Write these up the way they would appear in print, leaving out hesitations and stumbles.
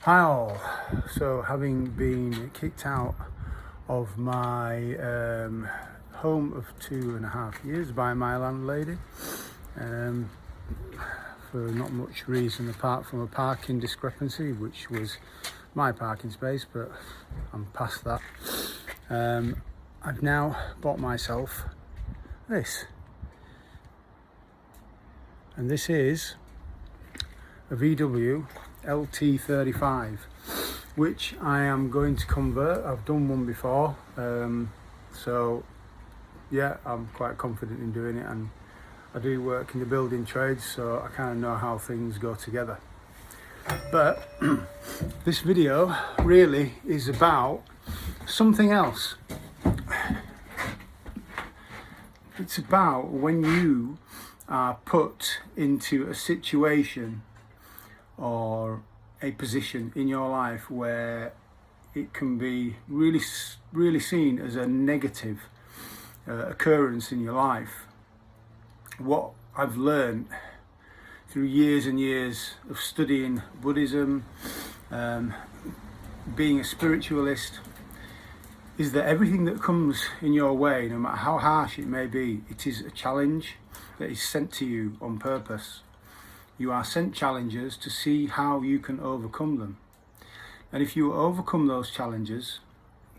Hi all. So, having been kicked out of my home of 2.5 years by my landlady um, for not much reason apart from a parking discrepancy, which was my parking space, but I'm past that. I've now bought myself this, and this is a VW LT35, which I am going to convert. I've done one before, so yeah, I'm quite confident in doing it, and I do work in the building trades, so I kind of know how things go together. But this video really is about something else. It's about when you are put into a situation or a position in your life where it can be really seen as a negative occurrence in your life. What I've learned through years and years of studying Buddhism, being a spiritualist, is that everything that comes in your way, no matter how harsh it may be, it is a challenge that is sent to you on purpose. You are sent challenges to see how you can overcome them. And if you overcome those challenges,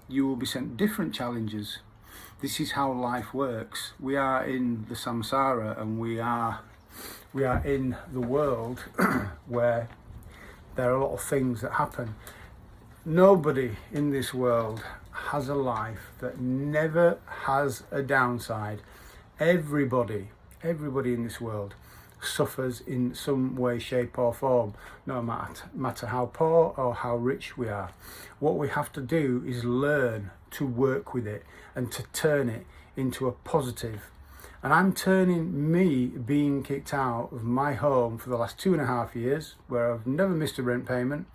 you will be sent different challenges. This is how life works. We are in the samsara, and we are in the world where there are a lot of things that happen. Nobody in this world has a life that never has a downside. Everybody in this world suffers in some way, shape or form, no matter how poor or how rich we are. What we have to do is learn to work with it and to turn it into a positive. And I'm turning me being kicked out of my home for the last 2.5 years, where I've never missed a rent payment,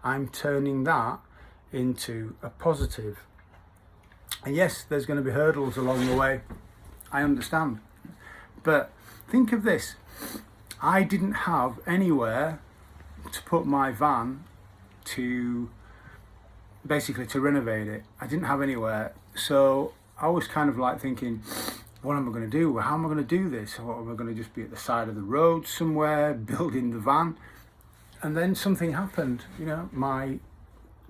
I'm turning that into a positive. And yes, there's going to be hurdles along the way, I understand. But think of this. I didn't have anywhere to put my van to basically to renovate it. I didn't have anywhere. So I was kind of like thinking, what am I going to do? How am I going to do this? Or am I going to just be at the side of the road somewhere building the van? And then something happened. My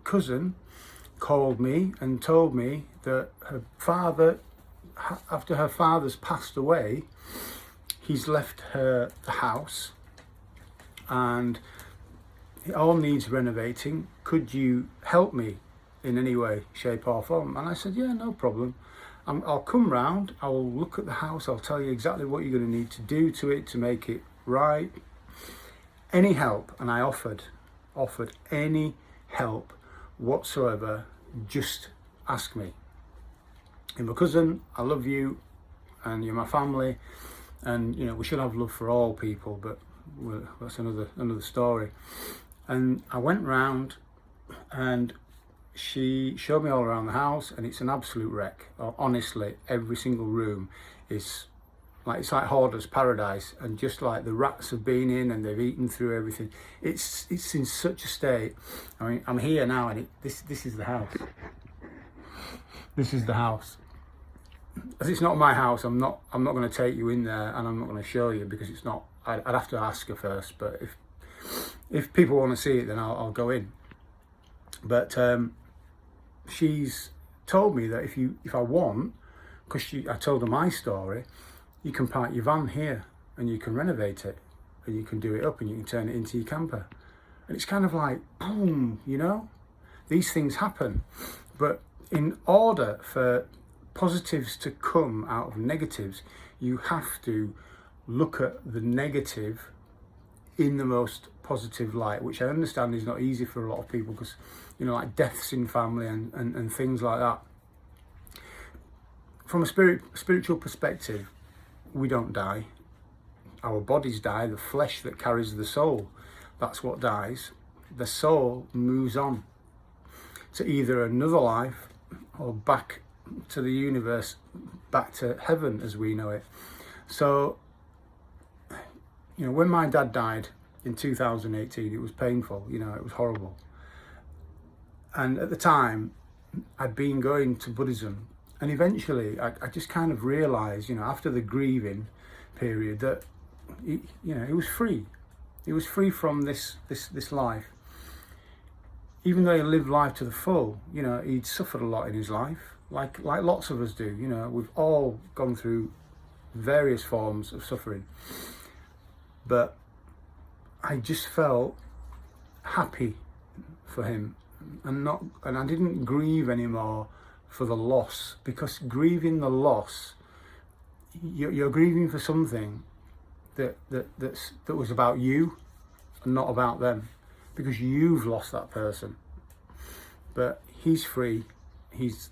cousin called me and told me that her father, after her father's passed away, he's left her the house and it all needs renovating. Could you help me in any way, shape or form? And I said, yeah, no problem. I'll come round, I'll look at the house, I'll tell you exactly what you're going to need to do to it to make it right. Any help. And I offered any help whatsoever, just ask me. And my cousin, I love you and you're my family, and we should have love for all people, but that's another story. And I went round and she showed me all around the house, and it's an absolute wreck. Honestly, every single room is it's like hoarder's paradise, and just like the rats have been in and they've eaten through everything. It's in such a state. I mean, I'm here now, and this is the house. This is the house. As it's not my house, I'm not going to take you in there, and I'm not going to show you because it's not. I'd have to ask her first. But if people want to see it, then I'll go in. But she's told me that if I want, because I told her my story, you can park your van here and you can renovate it and you can do it up and you can turn it into your camper. And it's kind of like boom, these things happen. But in order for positives to come out of negatives, you have to look at the negative in the most positive light, which I understand is not easy for a lot of people because, like deaths in family and things like that. From a spiritual perspective, we don't die. Our bodies die. The flesh that carries the soul, that's what dies. The soul moves on to either another life or back to the universe, back to heaven as we know it. So, when my dad died in 2018, it was painful, it was horrible. And at the time, I'd been going to Buddhism, and eventually I just kind of realised, after the grieving period, that he was free. He was free from this life. Even though he lived life to the full, he'd suffered a lot in his life, like lots of us do. We've all gone through various forms of suffering. But I just felt happy for him, and I didn't grieve anymore for the loss, because grieving the loss, you're grieving for something that was about you and not about them, because you've lost that person. But he's free. He's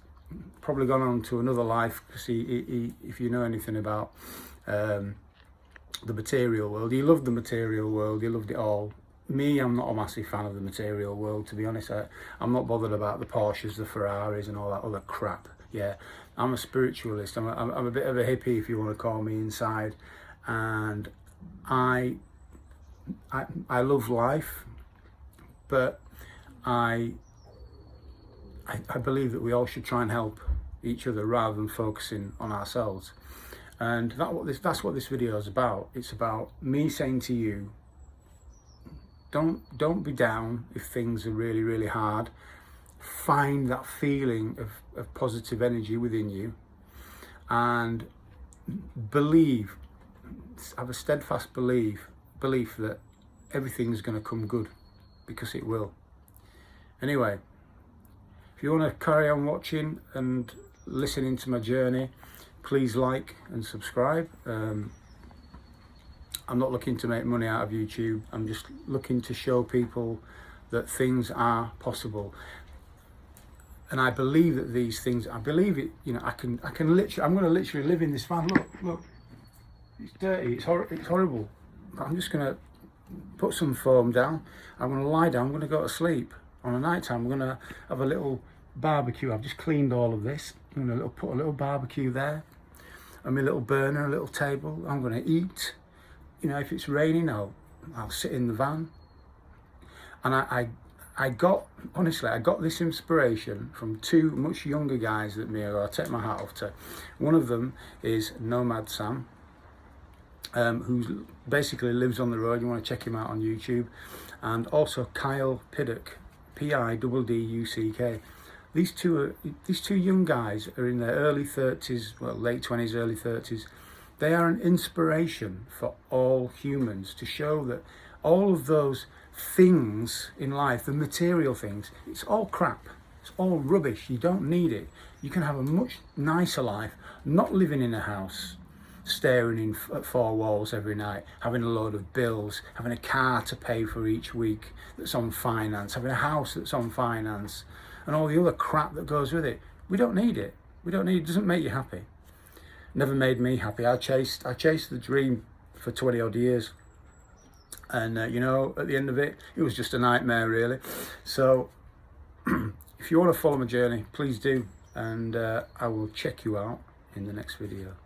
probably gone on to another life, because he if you know anything about the material world, he loved the material world. He loved it all. Me, I'm not a massive fan of the material world, to be honest. I'm not bothered about the Porsches, the Ferraris and all that other crap. Yeah, I'm a spiritualist. I'm a bit of a hippie, if you want to call me, inside. And I love life, but I believe that we all should try and help each other rather than focusing on ourselves. And that's what this video is about. It's about me saying to you, don't be down if things are really, really hard. Find that feeling of positive energy within you, and believe, have a steadfast belief that everything's going to come good, because it will. Anyway, if you want to carry on watching and listening to my journey, please like and subscribe. I'm not looking to make money out of YouTube. I'm just looking to show people that things are possible. And I believe that these things, I believe it, I can literally, I'm going to literally live in this van. Look, it's dirty, it's horrible. But I'm just going to put some foam down. I'm going to lie down, I'm going to go to sleep. On a night time, I'm going to have a little barbecue. I've just cleaned all of this. I'm going to put a little barbecue there, and my little burner, a little table. I'm going to eat. If it's raining, I'll sit in the van. And I got this inspiration from two much younger guys than me. I take my hat off to. One of them is Nomad Sam, who basically lives on the road. You want to check him out on YouTube. And also Kyle Piddock, Pidduck. These two young guys are in their early 30s, well, late 20s, early 30s. They are an inspiration for all humans, to show that all of those things in life, the material things, it's all crap. It's all rubbish. You don't need it. You can have a much nicer life, not living in a house, staring at four walls every night, having a load of bills, having a car to pay for each week that's on finance, having a house that's on finance, and all the other crap that goes with it. We don't need it. We don't need it. It doesn't make you happy. Never made me happy. I chased the dream for 20 odd years, and at the end of it, it was just a nightmare, really. So if you want to follow my journey, please do, and I will check you out in the next video.